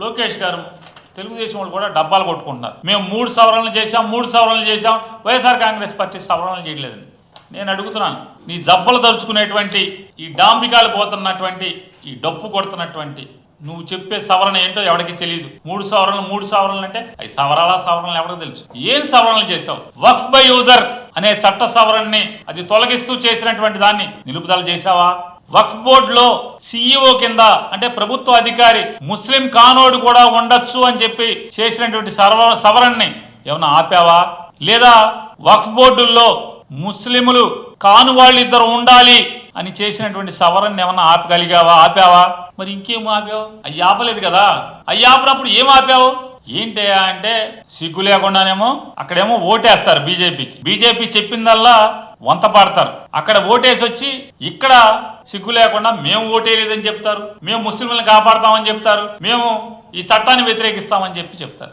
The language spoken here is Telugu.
లోకేష్ గారు తెలుగుదేశం వాళ్ళు కూడా డబ్బాలు కొట్టుకుంటున్నారు. మేము 3 సవరణలు చేశాం, వైఎస్ఆర్ కాంగ్రెస్ పార్టీ సవరణలు చేయలేదండి. నేను అడుగుతున్నాను, నీ జబ్బలు తరుచుకునేటువంటి ఈ డాంబికాలు పోతున్నటువంటి ఈ డప్పు కొడుతున్నటువంటి నువ్వు చెప్పే సవరణ ఏంటో ఎవరికి తెలియదు. 3 సవరణలు అంటే అవి సవరణలు ఎవరికి తెలుసు? ఏం సవరణలు చేశావు? వక్ఫ్ బై యూజర్ అనే చట్ట సవరణని అది తొలగిస్తూ చేసినటువంటి దాన్ని నిలుపుదల చేశావా? వక్ఫ్ బోర్డులో సిఇఓ కింద అంటే ప్రభుత్వ అధికారి ముస్లిం కానోడు కూడా ఉండొచ్చు అని చెప్పి చేసినటువంటి సవరణని ఏమన్నా ఆపావా? లేదా వక్ఫ్ బోర్డుల్లో ముస్లిములు కాను వాళ్ళు ఇద్దరు ఉండాలి అని చేసినటువంటి సవరణని ఏమన్నా ఆపావా? మరి ఇంకేం ఆపావు? అవి ఆపలేదు కదా. అవి ఆపినప్పుడు ఏం ఆపావు? ఏంటయ్యా అంటే సిగ్గు లేకుండానేమో అక్కడేమో ఓటేస్తారు బీజేపీ చెప్పిందల్లా వంత పాడతారు. అక్కడ ఓటేసి వచ్చి ఇక్కడ సిగ్గు లేకుండా మేము ఓటేయలేదని చెప్తారు, మేము ముస్లింలను కాపాడతామని చెప్తారు, మేము ఈ చట్టాన్ని వ్యతిరేకిస్తామని చెప్తారు.